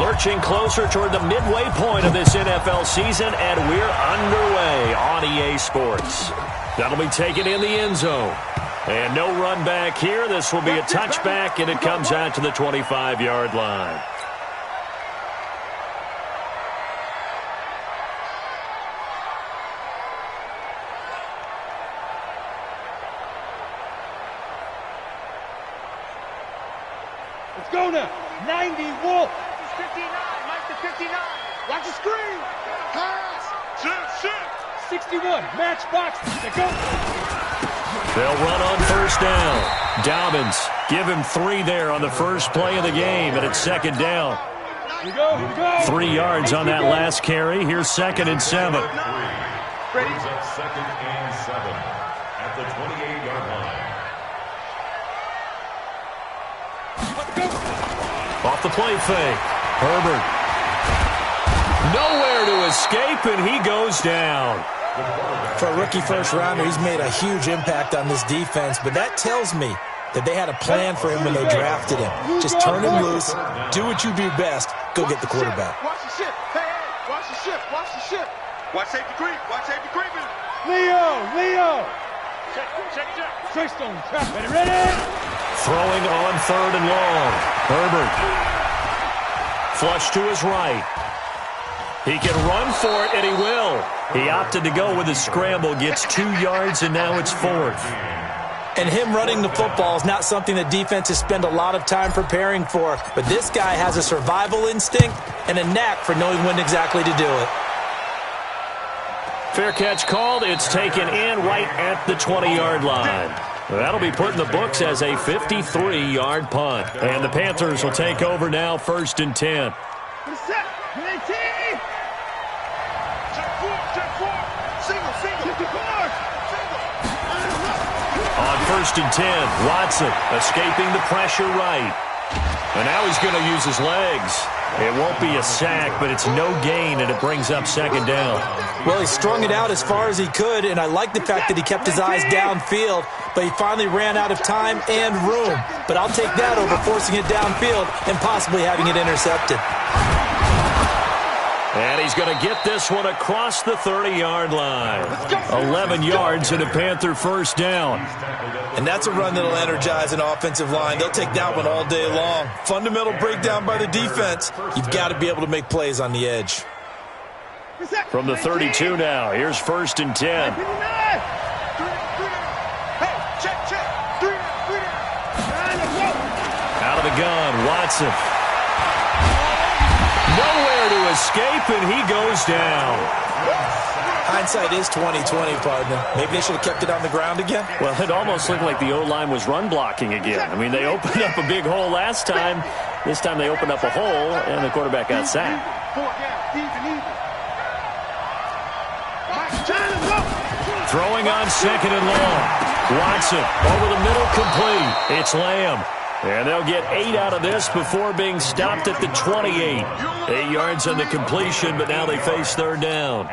Lurching closer toward the midway point of this NFL season, and we're underway on EA Sports. That'll be taken in the end zone. And no run back here. This will be a touchback, and it comes out to the 25-yard line. Let's go now. 90, Wolf. 59, Mike to 59. Watch the screen. Pass. Shit. 61, matchbox. They go. They'll run on first down. Dobbins, give him 3 there on the first play of the game, and it's second down. Here we go. 3 yards on that last carry. Here's 2nd and 7. Ready? Up 2nd and 7 at the 28-yard line. Off the play fake. Herbert. Nowhere to escape, and he goes down. For a rookie first-rounder, he's made a huge impact on this defense, but that tells me that they had a plan for him when they drafted him. Just turn him loose, do what you do best, go get the quarterback. Watch the ship. Hey, watch the ship. Watch the ship. Watch safety creep. Watch safety creeping. Leo. Check. Treystone trap. Ready? Throwing on 3rd and long. Herbert. Flush to his right. He can run for it, and he will. He opted to go with his scramble, gets 2 yards, and now it's 4th. And him running the football is not something that defenses spend a lot of time preparing for. But this guy has a survival instinct and a knack for knowing when exactly to do it. Fair catch called. It's taken in right at the 20-yard line. That'll be put in the books as a 53-yard punt. And the Panthers will take over now, 1st and 10. On 1st and 10, Watson escaping the pressure right. And now he's going to use his legs. It won't be a sack, but it's no gain, and it brings up 2nd down. Well, he strung it out as far as he could, and I like the fact that he kept his eyes downfield, but he finally ran out of time and room. But I'll take that over forcing it downfield and possibly having it intercepted. And he's going to get this one across the 30-yard line. 11 yards and a Panther first down. And that's a run that'll energize an offensive line. They'll take that one all day long. Fundamental breakdown by the defense. You've got to be able to make plays on the edge. From the 32 now, here's 1st and 10. Out of the gun, Watson. Nowhere to escape, and he goes down. Hindsight is 20/20, partner. Maybe they should have kept it on the ground again. Well, it almost looked like the O-line was run blocking again. I mean, they opened up a big hole last time. This time they opened up a hole, and the quarterback got sacked. Throwing on 2nd and long. Watson over the middle, complete. It's Lamb. And they'll get 8 out of this before being stopped at the 28. 8 yards on the completion, but now they face 3rd down.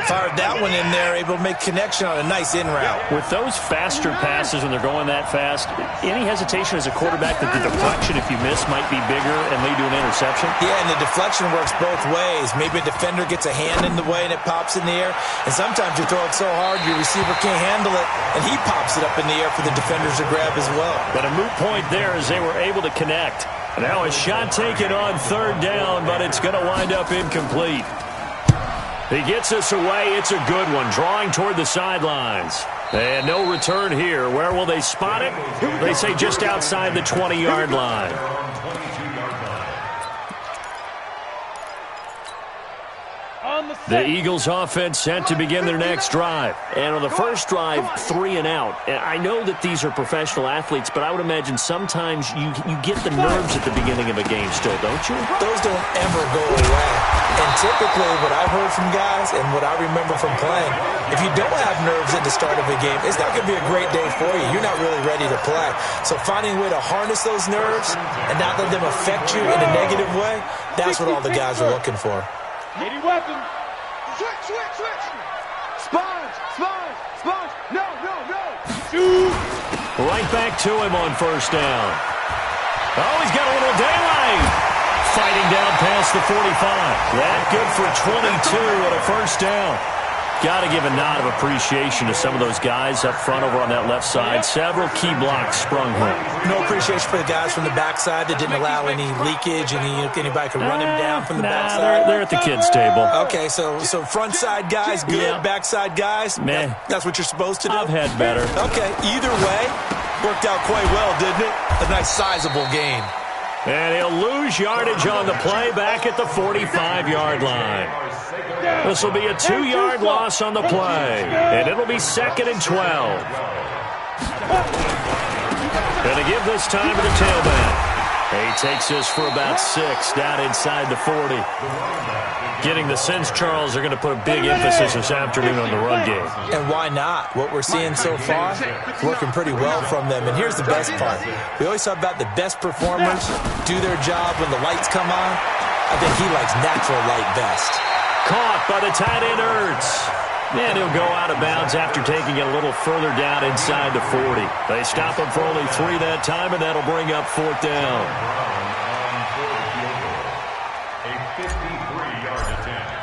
Fired that one in there, able to make connection on a nice in route. With those faster passes when they're going that fast, any hesitation as a quarterback that the deflection, if you miss, might be bigger and lead to an interception? Yeah, and the deflection works both ways. Maybe a defender gets a hand in the way and it pops in the air. And sometimes you throw it so hard your receiver can't handle it, and he pops it up in the air for the defenders to grab as well. But a moot point there as they were able to connect. Now a shot taken on 3rd down, but it's going to wind up incomplete. He gets us away. It's a good one, drawing toward the sidelines. And no return here. Where will they spot it? They say just outside the 20-yard line. The Eagles offense set to begin their next drive. And on the first drive, 3 and out. And I know that these are professional athletes, but I would imagine sometimes you get the nerves at the beginning of a game still, don't you? Those don't ever go away. And typically what I've heard from guys and what I remember from playing, if you don't have nerves at the start of a game, it's not going to be a great day for you. You're not really ready to play. So finding a way to harness those nerves and not let them affect you in a negative way, that's what all the guys are looking for. Any weapon. Switch. Sponge. No. Shoot. Right back to him on first down. Oh, he's got a little daylight. fighting down past the 45. That good for 22 and a first down. Got to give a nod of appreciation to some of those guys up front over on that left side. Several key blocks sprung home. No appreciation for the guys from the backside that didn't allow any leakage, and anybody could run him down from the backside. They're at the kids' table. Okay, so front side guys, good. Yeah. Backside guys, meh. That's what you're supposed to do? I've had better. Okay, either way, worked out quite well, didn't it? A nice sizable gain. And he'll lose yardage on the play back at the 45-yard line. This will be a 2-yard loss on the play, and it'll be 2nd and 12. Going to give this time to the tailback. He takes this for about 6 down inside the 40. Getting the sense, Charles, are going to put a big emphasis this afternoon on the run game. And why not? What we're seeing so far is working pretty well from them. And here's the best part. We always talk about the best performers do their job when the lights come on. I think he likes natural light best. Caught by the tight end, Ertz. And he'll go out of bounds after taking it a little further down inside the 40. They stop him for only 3 that time, and that'll bring up 4th down. A 53-yard attempt.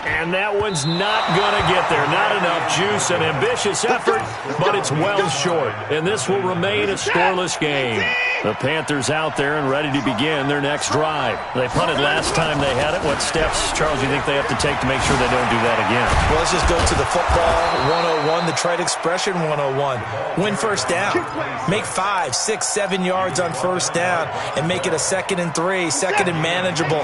And that one's not going to get there. Not enough juice. An ambitious effort, but it's well short. And this will remain a scoreless game. The Panthers out there and ready to begin their next drive. They punted last time they had it. What steps, Charles, do you think they have to take to make sure they don't do that again? Well, let's just go to the football 101, the trade expression 101. Win first down. Make 5, 6, 7 yards on first down and make it a 2nd and 3, 2nd and manageable.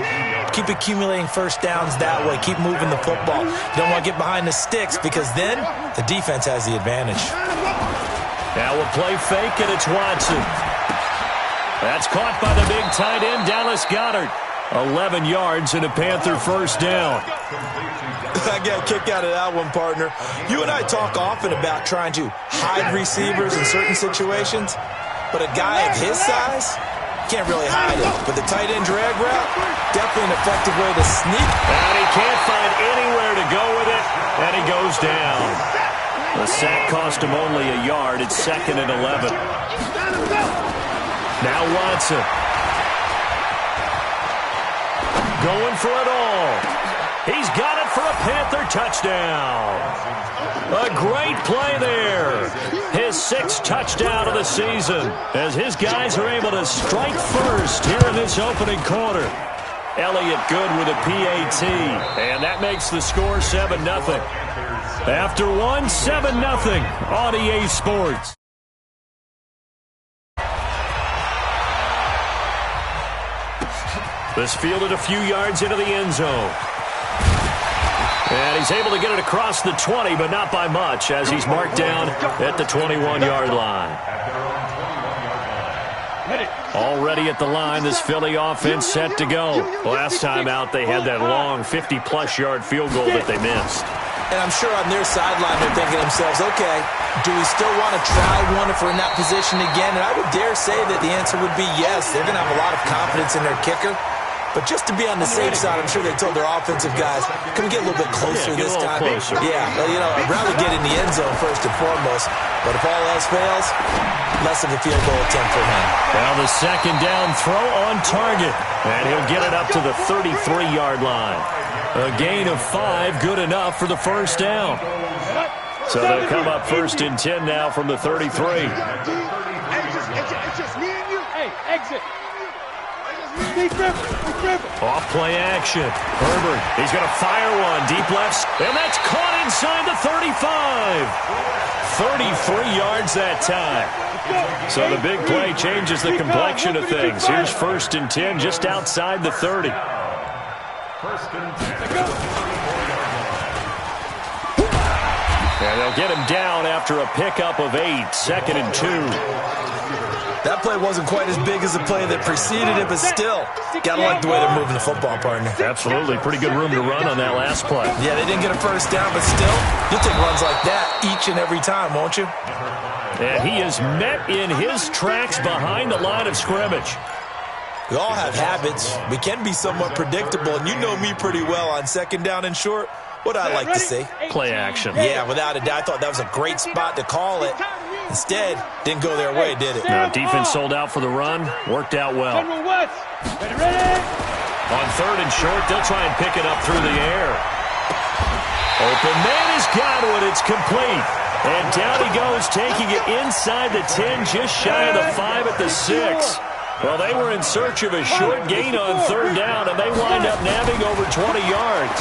Keep accumulating first downs that way. Keep moving the football. You don't want to get behind the sticks because then the defense has the advantage. Now we'll play fake, and it's Watson. That's caught by the big tight end, Dallas Goedert. 11 yards and a Panther first down. I got a kick out of that one, partner. You and I talk often about trying to hide receivers in certain situations, but a guy of his size can't really hide it. But the tight end drag route, definitely an effective way to sneak. And he can't find anywhere to go with it, and he goes down. The sack cost him only a yard. It's 2nd and 11. Now Watson. Going for it all. He's got it for a Panther touchdown. A great play there. His 6th touchdown of the season as his guys are able to strike first here in this opening quarter. Elliott good with a PAT, and that makes the score 7-0. After one, 7-0 on EA Sports. This fielded a few yards into the end zone. And he's able to get it across the 20, but not by much, as he's marked down at the 21-yard line. Already at the line, this Philly offense set to go. Last time out, they had that long 50-plus yard field goal that they missed. And I'm sure on their sideline they're thinking to themselves, okay, do we still want to try one if we're in that position again? And I would dare say that the answer would be yes. They're going to have a lot of confidence in their kicker. But just to be on the safe side, I'm sure they told their offensive guys, can we get a little bit closer this time? Closer. Yeah, well, you know, I'd rather get in the end zone first and foremost. But if all else fails, less of a field goal attempt for him. Well, the 2nd down throw on target. And he'll get it up to the 33-yard line. A gain of 5, good enough for the first down. So they'll come up 1st and 10 now from the 33. It's just me and you. Hey, exit. Off play action. Herbert, he's going to fire one. Deep left. And that's caught inside the 35. 33 yards that time. So the big play changes the complexion of things. Here's 1st and 10 just outside the 30. 1st and 10. And they'll get him down after a pickup of 8. 2nd and 2. That play wasn't quite as big as the play that preceded it, but still, gotta like the way they're moving the football, partner. Absolutely. Pretty good room to run on that last play. Yeah, they didn't get a first down, but still, you'll take runs like that each and every time, won't you? And he is met in his tracks behind the line of scrimmage. We all have habits. We can be somewhat predictable, and you know me pretty well on 2nd down and short. What I like to see. Play action. Yeah, without a doubt. I thought that was a great spot to call it. Instead, didn't go their way, did it? No, defense sold out for the run. Worked out well. Ready. On third and short, they'll try and pick it up through the air. Open man has got one. It's complete. And down he goes, taking it inside the 10, just shy of the 5 at the 6. Well, they were in search of a short gain on third down, and they wind up nabbing over 20 yards.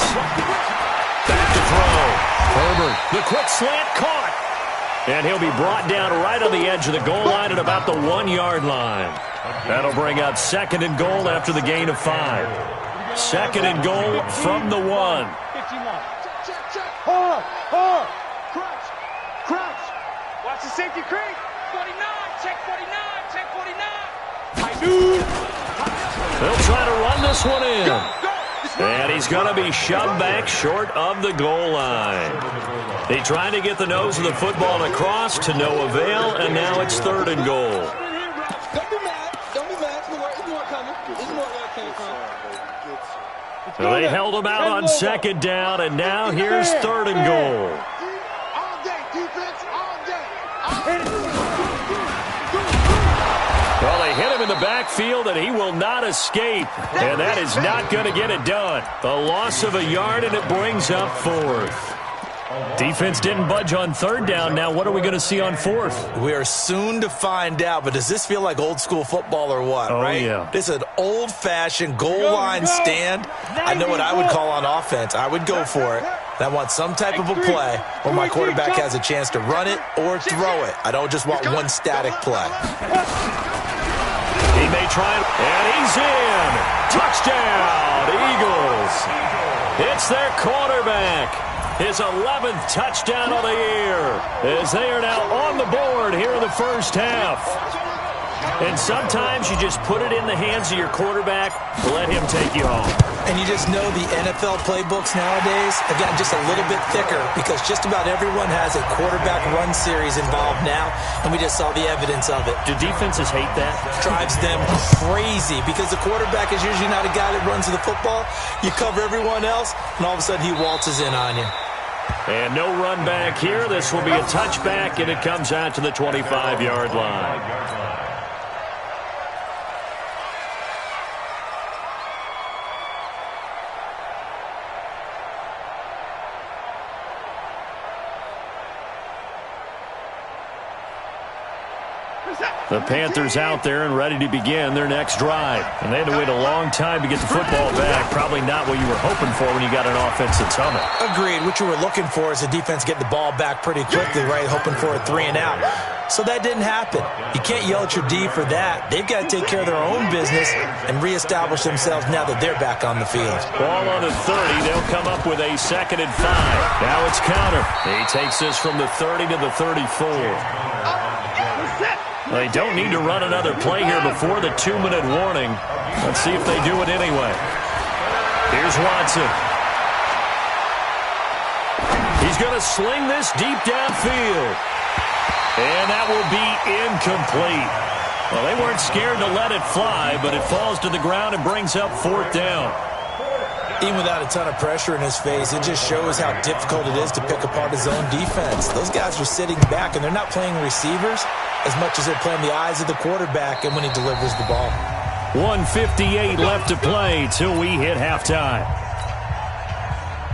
Back to throw. Herbert, the quick slant caught. And he'll be brought down right on the edge of the goal line at about the 1-yard line. That'll bring up 2nd and goal after the gain of 5. 2nd and goal from the 1. Hard. Crouch. Watch the safety creep. 49. Check 49. Check 49. They'll try to run this one in. And he's going to be shoved back short of the goal line. They tried to get the nose of the football across to no avail, and now it's 3rd and goal. Don't be mad. There's more coming. There's more where it came from. So they held him out on 2nd down, and now here's 3rd and goal. All day, defense, all day. Well, they hit him in the backfield, and he will not escape. And that is not going to get it done. The loss of a yard, and it brings up 4th. Defense didn't budge on 3rd down. Now what are we going to see on 4th? We are soon to find out, but does this feel like old school football or what, right? Yeah. This is an old-fashioned goal line stand. I know what I would call on offense. I would go for it. And I want some type of a play where my quarterback has a chance to run it or throw it. I don't just want one static play. He may try, and he's in. Touchdown, Eagles. It's their quarterback. His 11th touchdown of the year, as they are now on the board here in the first half. And sometimes you just put it in the hands of your quarterback, let him take you home. And you just know the NFL playbooks nowadays have gotten just a little bit thicker because just about everyone has a quarterback run series involved now, and we just saw the evidence of it. Do defenses hate that? Drives them crazy because the quarterback is usually not a guy that runs the football. You cover everyone else, and all of a sudden he waltzes in on you. And no run back here. This will be a touchback, and it comes out to the 25-yard line. The Panthers out there and ready to begin their next drive. And they had to wait a long time to get the football back. Probably not what you were hoping for when you got an offense that's humming. Agreed. What you were looking for is the defense getting the ball back pretty quickly, right? Hoping for a 3 and out. So that didn't happen. You can't yell at your D for that. They've got to take care of their own business and reestablish themselves now that they're back on the field. Ball on the 30. They'll come up with a 2nd and 5. Now it's counter. He takes this from the 30 to the 34. They don't need to run another play here before the 2-minute warning. Let's see if they do it anyway. Here's Watson. He's going to sling this deep downfield. And that will be incomplete. Well, they weren't scared to let it fly, but it falls to the ground and brings up 4th down. Even without a ton of pressure in his face, it just shows how difficult it is to pick apart his own defense. Those guys are sitting back, and they're not playing receivers as much as they're playing the eyes of the quarterback and when he delivers the ball. 1:58 left to play till we hit halftime.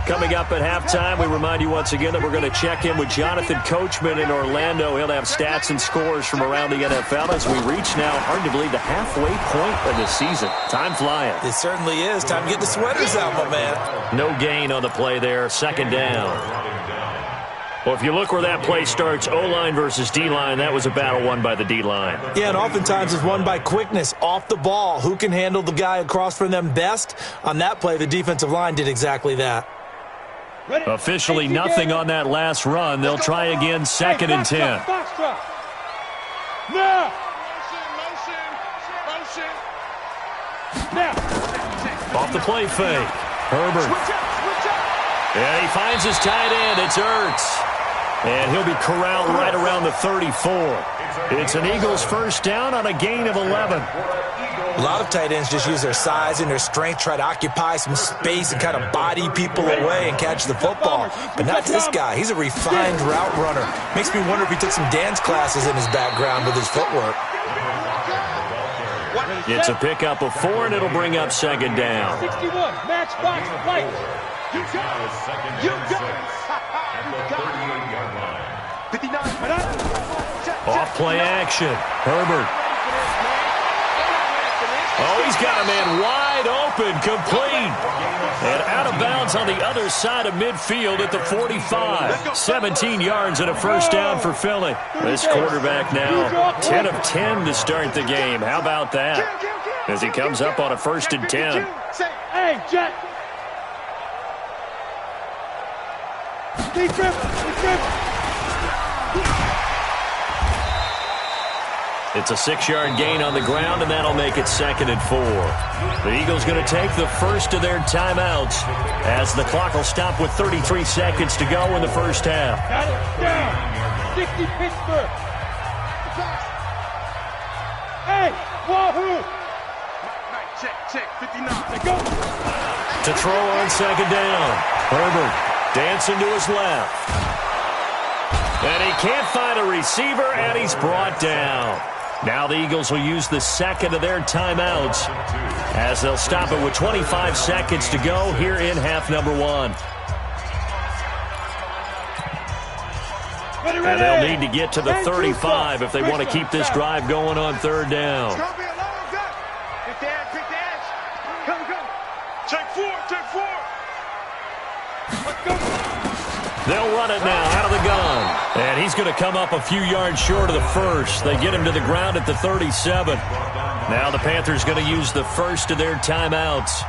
Coming up at halftime, we remind you once again that we're going to check in with Jonathan Coachman in Orlando. He'll have stats and scores from around the NFL as we reach now, hard to believe, the halfway point of the season. Time flying. It certainly is. Time to get the sweaters out, my man. No gain on the play there. 2nd down. Well, if you look where that play starts, O-line versus D-line, that was a battle won by the D-line. Yeah, and oftentimes it's won by quickness, off the ball. Who can handle the guy across from them best? On that play, the defensive line did exactly that. Officially nothing on that last run. They'll try again, 2nd and 10. Off the play fake. Herbert. And he finds his tight end. It's Ertz. And he'll be corralled right around the 34. It's an Eagles first down on a gain of 11. A lot of tight ends just use their size and their strength, try to occupy some space and kind of body people away and catch the football. But not this guy. He's a refined route runner. Makes me wonder if he took some dance classes in his background with his footwork. It's a pickup of 4, and it'll bring up second down. 61, match box, right. You got it. You got it. At the 38-yard line. 59. Off play action. Herbert. Oh, he's got a man wide open, complete. And out of bounds on the other side of midfield at the 45. 17 yards and a first down for Philly. This quarterback now 10 of 10 to start the game. How about that? As he comes up on a 1st and 10. Hey, Jet. Keep dribbling. It's a 6-yard gain on the ground, and that'll make it 2nd and 4. The Eagles going to take the first of their timeouts as the clock will stop with 33 seconds to go in the first half. Got it. Down. 60 Pittsburgh. Hey, wahoo. Check. 59. Let's go. To throw on second down. Herbert dancing to his left. And he can't find a receiver, and he's brought down. Now the Eagles will use the second of their timeouts as they'll stop it with 25 seconds to go here in half number 1. And they'll need to get to the 35 if they want to keep this drive going on 3rd down. It's going to be a long gun. Pick the edge. Come. Take 4. Let's go. They'll run it now out of the gun. And he's going to come up a few yards short of the first. They get him to the ground at the 37. Now the Panthers going to use the first of their timeouts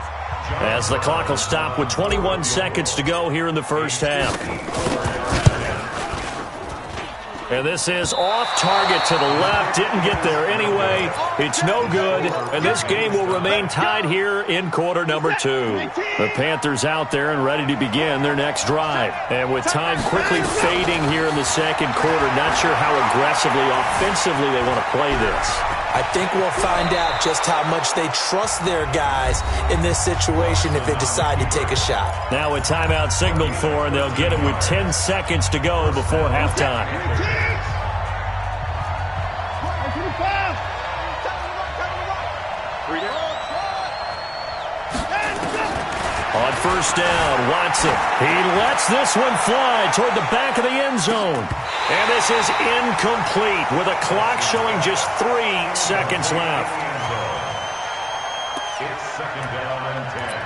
as the clock will stop with 21 seconds to go here in the first half. And this is off target to the left. Didn't get there anyway. It's no good. And this game will remain tied here in quarter number 2. The Panthers out there and ready to begin their next drive. And with time quickly fading here in the second quarter, not sure how aggressively, offensively they want to play this. I think we'll find out just how much they trust their guys in this situation if they decide to take a shot. Now a timeout signaled for, and they'll get it with 10 seconds to go before halftime. On first down, Watson. He lets this one fly toward the back of the end zone. And this is incomplete with a clock showing just 3 seconds left. It's 2nd down and 10.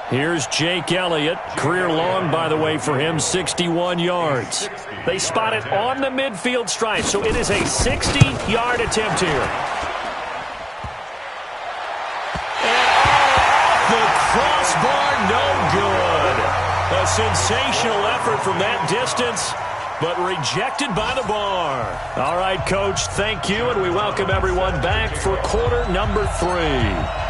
Here's Jake Elliott. Career long, by the way, for him, 61 yards. They spot it on the midfield stripe, so it is a 60-yard attempt here. And off the crossbar, no good. A sensational effort from that distance, but rejected by the bar. All right, Coach, thank you, and we welcome everyone back for quarter number 3.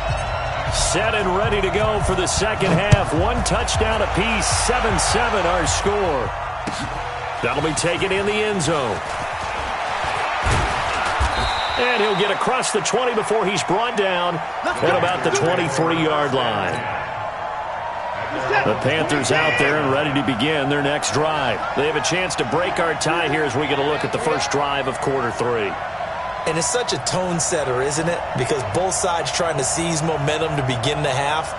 Set and ready to go for the second half. 1 touchdown apiece, 7-7 our score. That'll be taken in the end zone. And he'll get across the 20 before he's brought down at about the 23-yard line. The Panthers out there and ready to begin their next drive. They have a chance to break our tie here as we get a look at the first drive of quarter 3. And it's such a tone setter, isn't it? Because both sides trying to seize momentum to begin the half.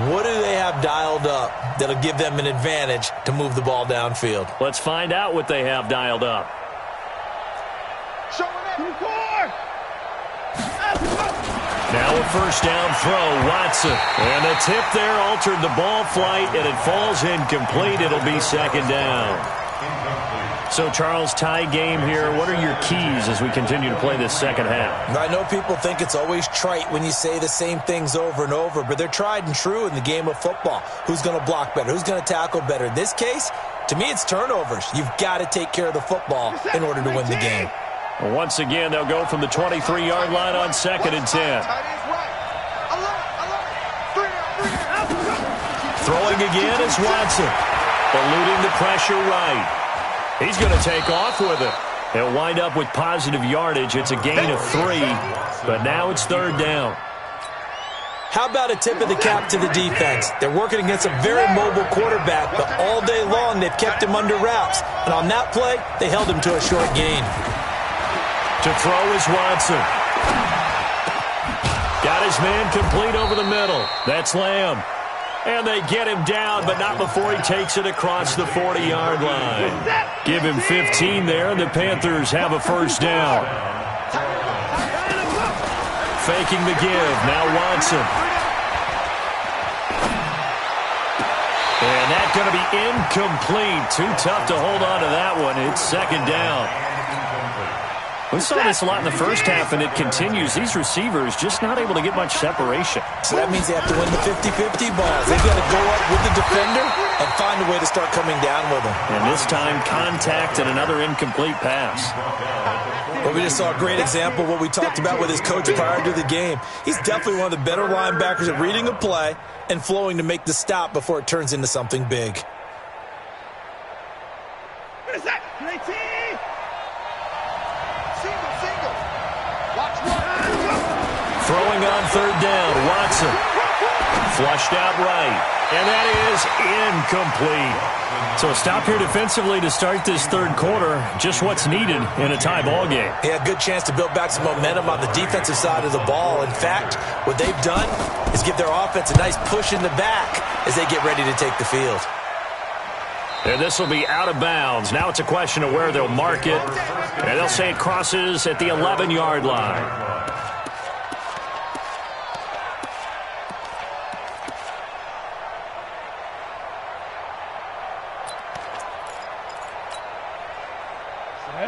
What do they have dialed up that'll give them an advantage to move the ball downfield? Let's find out what they have dialed up. Now a first down throw, Watson. And the tip there altered the ball flight, and it falls incomplete. It'll be 2nd down. So, Charles, tie game here. What are your keys as we continue to play this second half? I know people think it's always trite when you say the same things over and over, but they're tried and true in the game of football. Who's going to block better? Who's going to tackle better? In this case, to me, it's turnovers. You've got to take care of the football in order to win the game. Once again, they'll go from the 23-yard line on 2nd and 10. Throwing again is Watson. Eluding the pressure right. He's going to take off with it. He'll wind up with positive yardage. It's a gain of 3, but now it's 3rd down. How about a tip of the cap to the defense? They're working against a very mobile quarterback, but all day long they've kept him under wraps. And on that play, they held him to a short gain. To throw is Watson. Got his man complete over the middle. That's Lamb. And they get him down, but not before he takes it across the 40-yard line. Give him 15 there, and the Panthers have a 1st down. Faking the give. Now Watson. And that's going to be incomplete. Too tough to hold on to that one. It's 2nd down. We saw this a lot in the first half, and it continues. These receivers just not able to get much separation. So that means they have to win the 50-50 balls. They've got to go up with the defender and find a way to start coming down with them. And this time, contact and another incomplete pass. Well, we just saw a great example of what we talked about with his coach prior to the game. He's definitely one of the better linebackers at reading a play and flowing to make the stop before it turns into something big. What is that? Throwing on 3rd down, Watson. Flushed out right. And that is incomplete. So a stop here defensively to start this 3rd quarter. Just what's needed in a tie ball game. Yeah, good chance to build back some momentum on the defensive side of the ball. In fact, what they've done is give their offense a nice push in the back as they get ready to take the field. And this will be out of bounds. Now it's a question of where they'll mark it. And they'll say it crosses at the 11-yard line.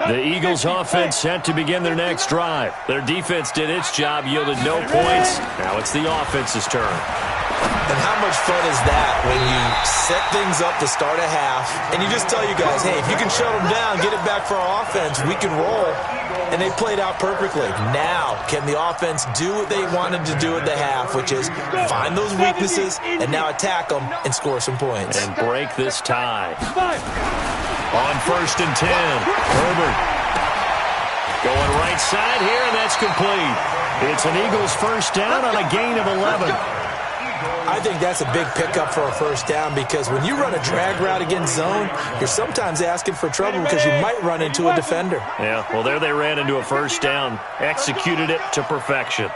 The Eagles offense set to begin their next drive. Their defense did its job, yielded no points. Now it's the offense's turn. And how much fun is that when you set things up to start a half and you just tell you guys, hey, if you can shut them down, get it back for our offense, we can roll. And they played out perfectly. Now, can the offense do what they wanted to do at the half, which is find those weaknesses and now attack them and score some points. And break this tie. On 1st and 10, Herbert. Going right side here, and that's complete. It's an Eagles 1st down on a gain of 11. I think that's a big pickup for a 1st down because when you run a drag route against zone, you're sometimes asking for trouble because you might run into a defender. Yeah, well, there they ran into a 1st down. Executed it to perfection.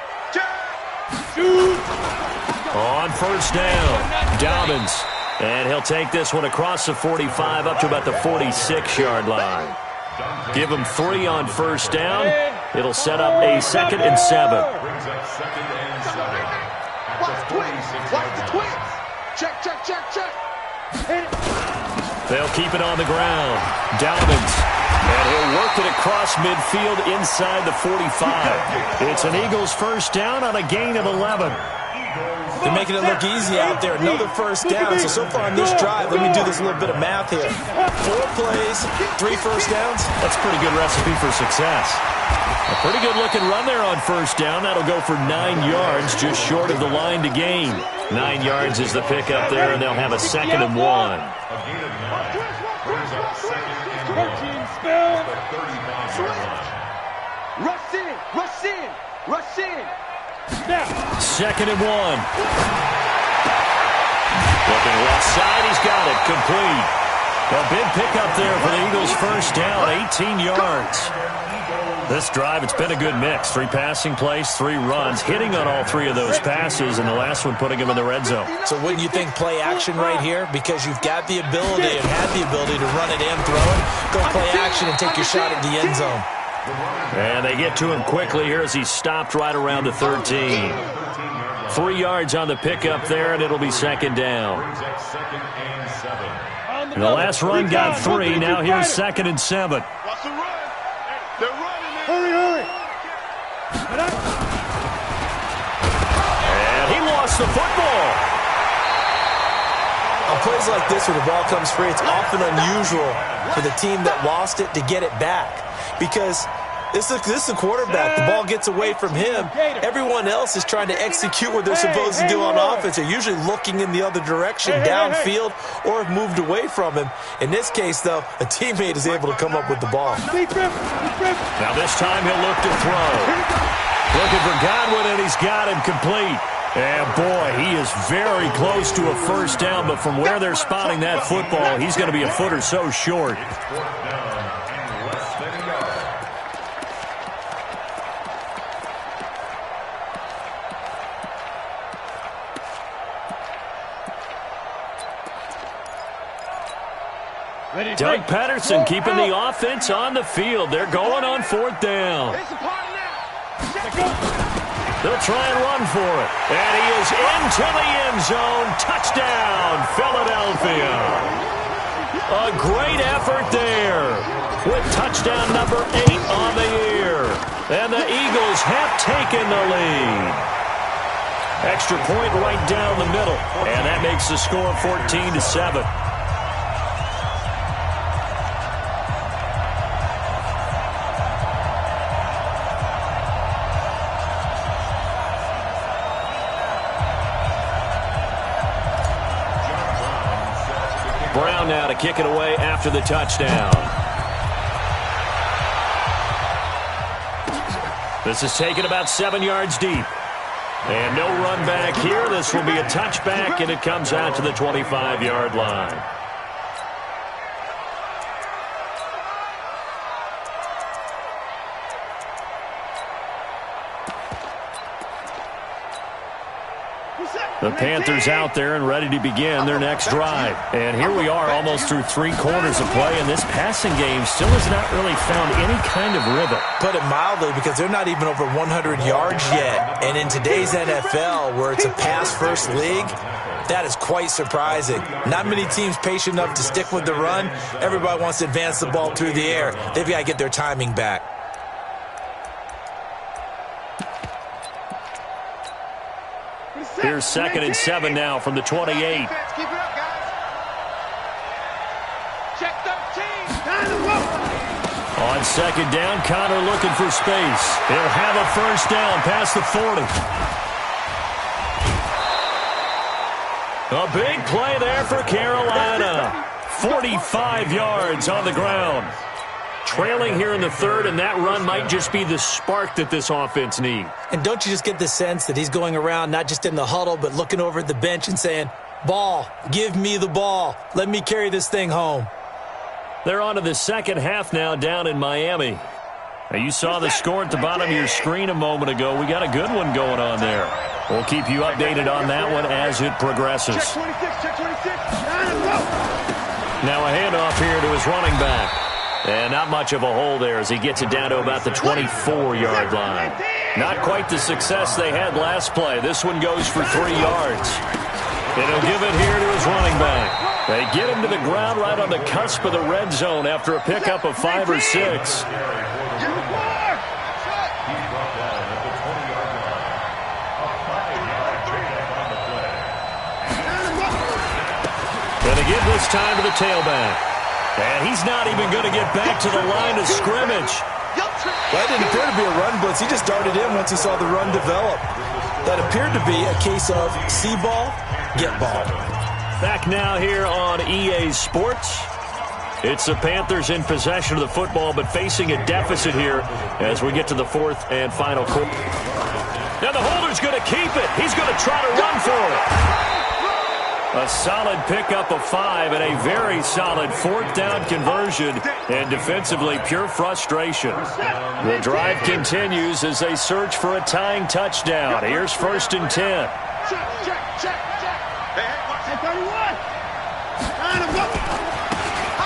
On 1st down, Dobbins. And he'll take this one across the 45 up to about the 46-yard line. Give him 3 on 1st down. It'll set up a 2nd and 7. Watch the twins. Check. They'll keep it on the ground. Dobbins. And he'll work it across midfield inside the 45. It's an Eagles 1st down on a gain of 11. They're making it look easy out there. Another 1st down. So far on this drive, let me do this little bit of math here. 4 plays, 3 1st downs. That's a pretty good recipe for success. A pretty good-looking run there on 1st down. That'll go for 9 yards, just short of the line to gain. 9 yards is the pickup there, and they'll have a 2nd and 1. Rush in. 2nd and 1. Looking left side, he's got it, complete. A big pickup there for the Eagles 1st down, 18 yards. This drive, it's been a good mix. 3 passing plays, 3 runs, hitting on all 3 of those passes, and the last one putting him in the red zone. So wouldn't you think play action right here? Because you've got the ability and had the ability to run it and throw it. Go play action and take your shot at the end zone. And they get to him quickly here as he's stopped right around the 13. 3 yards on the pickup there, and it'll be 2nd down. And the last run got 3. Now here's 2nd and 7. Watch the run. They're running it. Hurry. And he lost the football. On plays like this where the ball comes free, it's often unusual for the team that lost it to get it back. Because This is a quarterback. The ball gets away from him. Everyone else is trying to execute what they're supposed to do on offense. They're usually looking in the other direction, downfield, or have moved away from him. In this case, though, a teammate is able to come up with the ball. Now this time he'll look to throw. Looking for Godwin, and he's got him complete. And, boy, he is very close to a first down, but from where they're spotting that football, he's going to be a foot or so short. Doug Patterson keeping the offense on the field. They're going on fourth down. They'll try and run for it. And he is into the end zone. Touchdown, Philadelphia. A great effort there with touchdown number 8 on the year. And the Eagles have taken the lead. Extra point right down the middle. And that makes the score 14-7. Brown now to kick it away after the touchdown. This is taken about 7 yards deep. And no run back here. This will be a touchback, and it comes out to the 25-yard line. The Panthers out there and ready to begin their next drive. And here we are almost through 3 quarters of play, and this passing game still has not really found any kind of rhythm. Put it mildly, because they're not even over 100 yards yet. And in today's NFL, where it's a pass-first league, that is quite surprising. Not many teams patient enough to stick with the run. Everybody wants to advance the ball through the air. They've got to get their timing back. Here's 2nd and 7 now from the 28. Keep it up, guys. Check 13. On 2nd down, Connor looking for space. He'll have a first down past the 40. A big play there for Carolina. 45 yards on the ground. Trailing here in the 3rd, and that run might just be the spark that this offense needs. And don't you just get the sense that he's going around not just in the huddle, but looking over at the bench and saying, ball, give me the ball. Let me carry this thing home. They're on to the second half now down in Miami. Now, you saw the score at the bottom of your screen a moment ago. We got a good one going on there. We'll keep you updated on that one as it progresses. Check 26. Now a handoff here to his running back. And not much of a hole there as he gets it down to about the 24-yard line. Not quite the success they had last play. This one goes for 3 yards. And he'll give it here to his running back. They get him to the ground right on the cusp of the red zone after a pickup of 5 or 6. Going to give this time to the tailback. And he's not even going to get back to the line of scrimmage. That didn't appear to be a run blitz. He just darted in once he saw the run develop. That appeared to be a case of see ball, get ball. Back now here on EA Sports. It's the Panthers in possession of the football, but facing a deficit here as we get to the 4th and final quarter. Now the holder's going to keep it. He's going to try to run for it. A solid pickup of 5 and a very solid 4th down conversion, and defensively pure frustration. The drive continues as they search for a tying touchdown. Here's 1st and 10.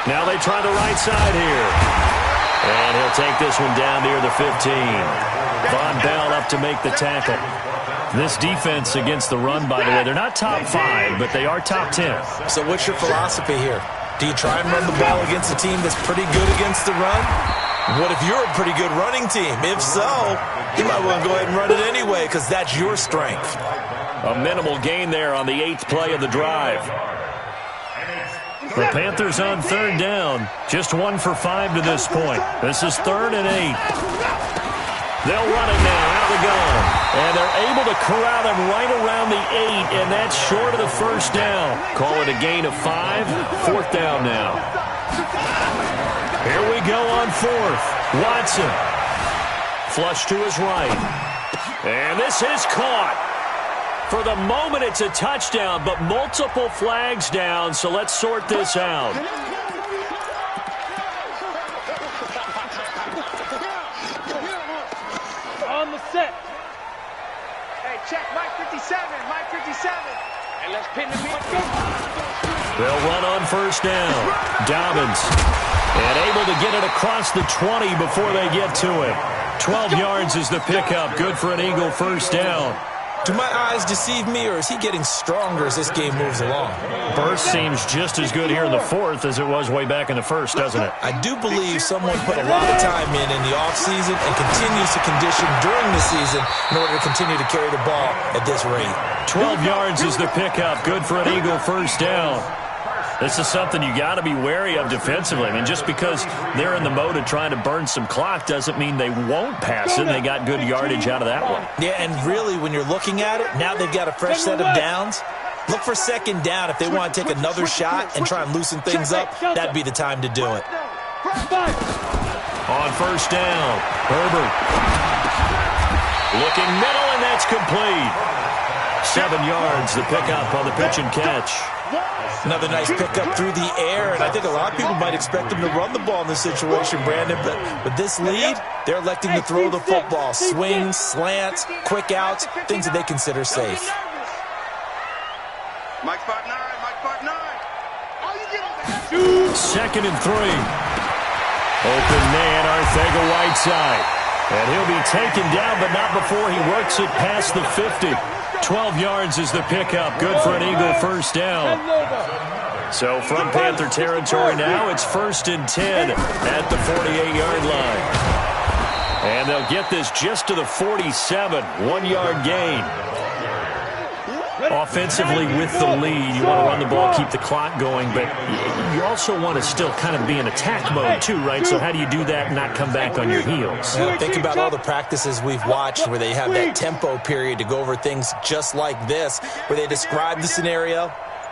Now they try the right side here. And he'll take this one down near the 15. Von Bell up to make the tackle. This defense against the run, by the way, they're not top 5, but they are top 10. So what's your philosophy here? Do you try and run the ball against a team that's pretty good against the run? What if you're a pretty good running team? If so, you might want to go ahead and run it anyway because that's your strength. A minimal gain there on the 8th play of the drive. The Panthers on 3rd down, just 1 for 5 to this point. This is 3rd and 8. They'll run it now out of the gun. And they're able to corral him right around the 8, and that's short of the first down. Call it a gain of 5. 4th down now. Here we go on 4th. Watson. Flush to his right. And this is caught. For the moment, it's a touchdown, but multiple flags down, so let's sort this out. On the set. Hey, check, Mike 57, Mike 57. And let's pin the beat. They'll run on 1st down. Dobbins. And able to get it across the 20 before they get to it. 12 yards is the pickup. Good for an Eagle 1st down. Do my eyes deceive me, or is he getting stronger as this game moves along? Burst seems just as good here in the 4th as it was way back in the 1st, doesn't it? I do believe someone put a lot of time in the offseason and continues to condition during the season in order to continue to carry the ball at this rate. 12 yards is the pickup. Good for an Eagle 1st down. This is something you got to be wary of defensively. I mean, just because they're in the mode of trying to burn some clock doesn't mean they won't pass it. They got good yardage out of that one. Yeah, and really, when you're looking at it, now they've got a fresh set of downs. Look for 2nd down if they want to take another shot and try and loosen things up. That'd be the time to do it. On 1st down, Herbert. Looking middle, and that's complete. 7 yards, the pickup on the pitch and catch. Another nice pickup through the air, and I think a lot of people might expect them to run the ball in this situation, Brandon, but with this lead, they're electing to throw the football. Swings, slants, quick outs, things that they consider safe. Mike 5'9", Mike 5'9". 2nd and 3. Open man, Arcega-Whiteside. And he'll be taken down, but not before he works it past the 50. 12 yards is the pickup. Good for an Eagle 1st down. So from Panther territory now, it's 1st and 10 at the 48-yard line. And they'll get this just to the 47. 1-yard gain. Offensively with the lead, you want to run the ball, keep the clock going, but you also want to still kind of be in attack mode too, right? So how do you do that and not come back on your heels? Think about all the practices we've watched where they have that tempo period to go over things just like this, where they describe the scenario,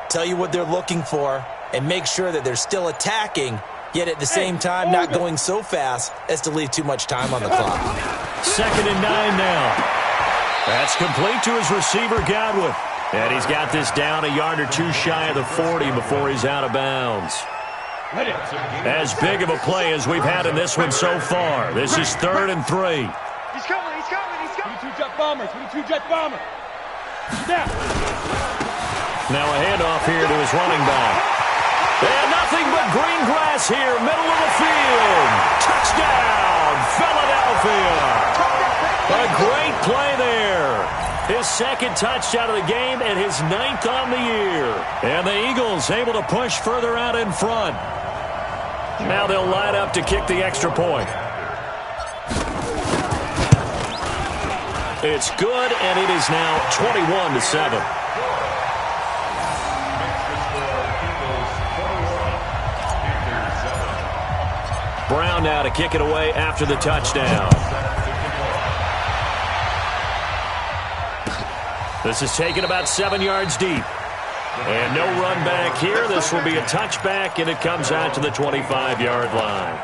tell you what they're looking for, and make sure that they're still attacking, yet at the same time not going so fast as to leave too much time on the clock. 2nd and 9 now. That's complete to his receiver, Godwin. And he's got this down a yard or two shy of the 40 before he's out of bounds. As big of a play as we've had in this one so far. This is 3rd and 3. He's coming, he's coming, he's coming. 22 jet bomber, 22 jet bomber. Snap. Now a handoff here to his running back. And nothing but green grass here, middle of the field. Touchdown, Philadelphia. A great play there. His 2nd touchdown of the game and his 9th on the year. And the Eagles able to push further out in front. Now they'll line up to kick the extra point. It's good, and it is now 21-7. Brown now to kick it away after the touchdown. This is taken about 7 yards deep. And no run back here. This will be a touchback, and it comes out to the 25-yard line.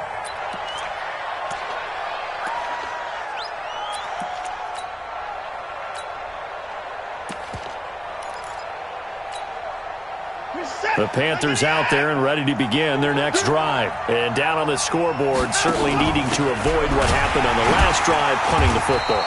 The Panthers out there and ready to begin their next drive. And down on the scoreboard, certainly needing to avoid what happened on the last drive, punting the football.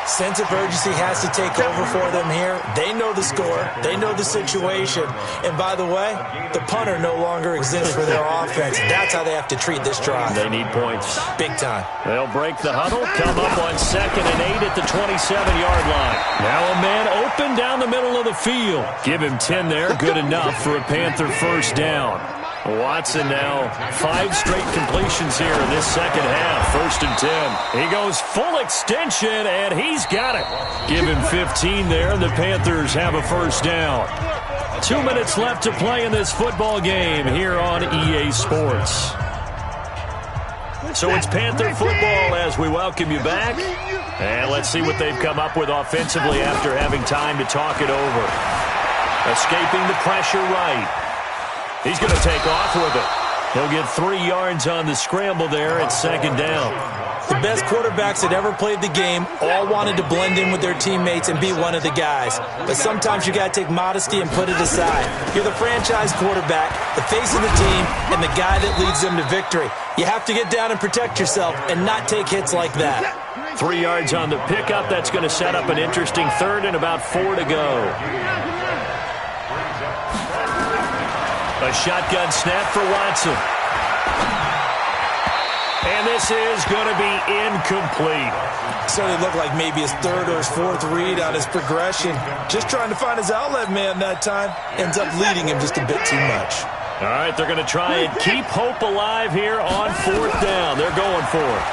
Sense of urgency has to take over for them here. They know the score. They know the situation. And by the way, the punter no longer exists for their offense. That's how they have to treat this drive. They need points. Big time. They'll break the huddle, come up on 2nd and 8 at the 27-yard line. Now a man open down the middle of the field. Give him 10 there. Good enough for a Panther 1st down. Watson now 5 straight completions here in this 2nd half. 1st and 10. He goes full extension, and he's got it. Give him 15 there, and the Panthers have a 1st down. 2 minutes left to play in this football game here on EA Sports. So it's Panther football as we welcome you back. And let's see what they've come up with offensively after having time to talk it over. Escaping the pressure right. He's going to take off with it. He'll get 3 yards on the scramble there at second down. The best quarterbacks that ever played the game all wanted to blend in with their teammates and be one of the guys. But sometimes you got to take modesty and put it aside. You're the franchise quarterback, the face of the team, and the guy that leads them to victory. You have to get down and protect yourself and not take hits like that. 3 yards on the pickup. That's going to set up an interesting third and about 4 to go. A shotgun snap for Watson. And this is going to be incomplete. Certainly looked like maybe his third or his fourth read on his progression. Just trying to find his outlet man that time. Ends up leading him just a bit too much. All right, they're going to try and keep hope alive here on 4th down. They're going for it.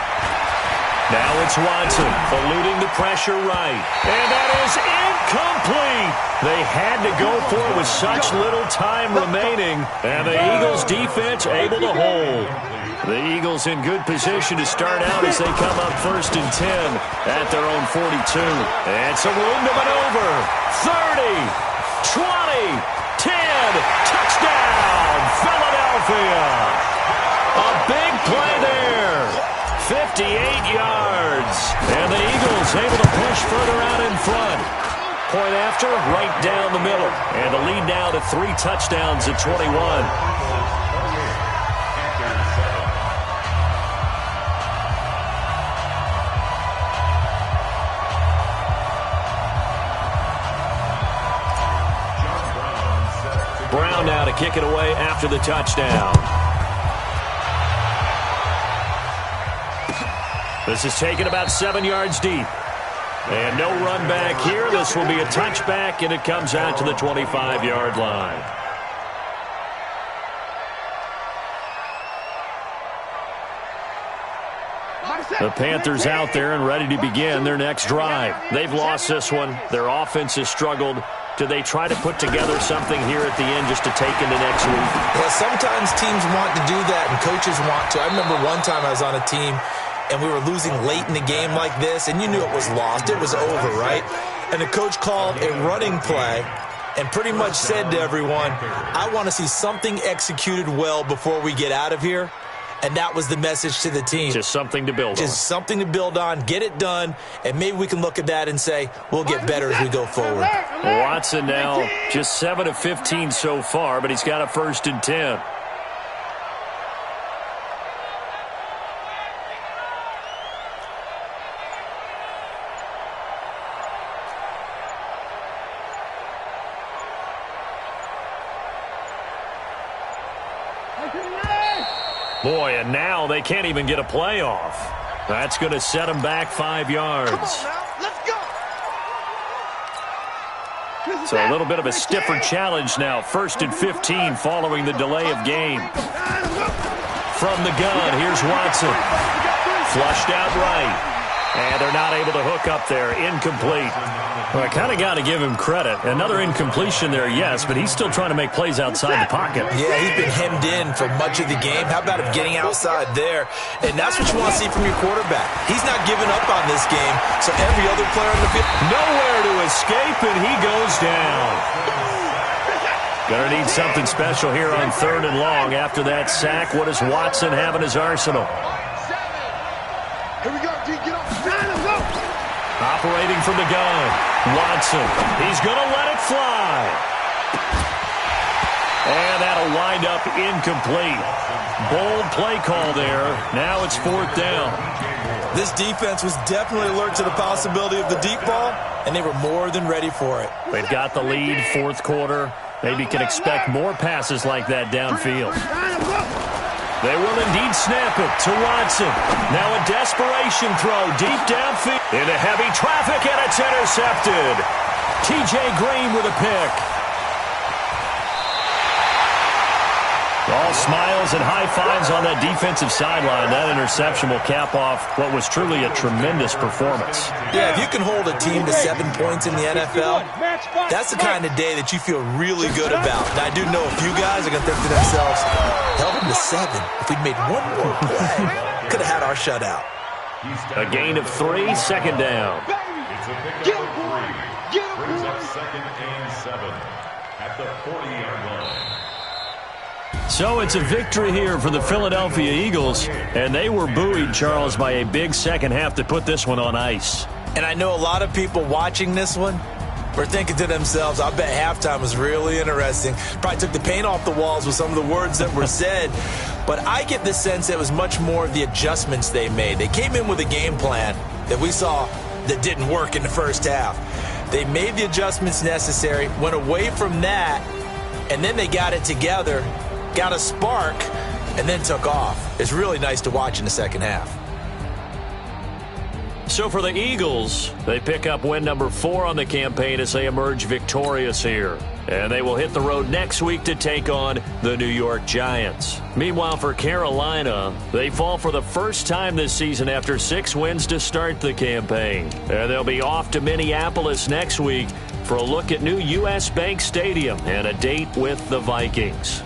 Now it's Watson eluding the pressure right. And that is incomplete. They had to go for it with such little time remaining. And the Eagles defense able to hold. The Eagles in good position to start out as they come up 1st and 10 at their own 42. And some room to maneuver. 30, 20, 10, touchdown, Philadelphia. A big play there. 58 yards. And the Eagles able to push further out in front. Point after, right down the middle. And the lead now to 3 touchdowns at 21. Brown now to kick it away after the touchdown. This is taken about 7 yards deep. And no run back here. This will be a touchback, and it comes out to the 25-yard line. The Panthers out there and ready to begin their next drive. They've lost this one. Their offense has struggled. Do they try to put together something here at the end just to take into next week? Well, sometimes teams want to do that and coaches want to. I remember one time I was on a team and we were losing late in the game like this, and you knew it was lost. It was over, right? And the coach called a running play and pretty much said to everyone, I want to see something executed well before we get out of here. And that was the message to the team. Just something to build on. Just something to build on, get it done, and maybe we can look at that and say, we'll get better as we go forward. Watson now just 7 of 15 so far, but he's got a 1st and 10. Boy, and now they can't even get a play off. That's going to set them back 5 yards. Come on now, let's go. So a little bit of a stiffer challenge now. 1st and 15 following the delay of game. From the gun, here's Watson. Flushed out right. And they're not able to hook up there. Incomplete. Well, I kind of got to give him credit. Another incompletion there, yes, but he's still trying to make plays outside the pocket. Yeah, he's been hemmed in for much of the game. How about him getting outside there? And that's what you want to see from your quarterback. He's not giving up on this game, so every other player on the field. Nowhere to escape, and he goes down. Gonna need something special here on 3rd and long. After that sack, what does Watson have in his arsenal? Here we go, D, get up. Let's go. Operating from the gun, Watson. He's going to let it fly. And that'll wind up incomplete. Bold play call there. Now it's 4th down. This defense was definitely alert to the possibility of the deep ball, and they were more than ready for it. They've got the lead, 4th quarter. Maybe can expect more passes like that downfield. They will indeed snap it to Watson. Now a desperation throw deep downfield. Into heavy traffic, and it's intercepted. T.J. Green with a pick. All smiles and high fives on that defensive sideline. That interception will cap off what was truly a tremendous performance. Yeah, if you can hold a team to 7 points in the NFL, that's the kind of day that you feel really good about. And I do know a few guys are going to think to themselves, held them to 7 if we'd made one more play. could have had our shutout. A gain of 3, second down. It's a pickup of 3. Brings up 2nd and 7 at the 40-yard line. So it's a victory here for the Philadelphia Eagles, and they were buoyed, Charles, by a big second half to put this one on ice. And I know a lot of people watching this one were thinking to themselves, I bet halftime was really interesting. Probably took the paint off the walls with some of the words that were said. But I get the sense it was much more of the adjustments they made. They came in with a game plan that we saw that didn't work in the first half. They made the adjustments necessary, went away from that, and then they got it together, got a spark, and then took off. It's really nice to watch in the second half. So for the Eagles, they pick up win number 4 on the campaign as they emerge victorious here. And they will hit the road next week to take on the New York Giants. Meanwhile, for Carolina, they fall for the first time this season after 6 wins to start the campaign. And they'll be off to Minneapolis next week for a look at new U.S. Bank Stadium and a date with the Vikings.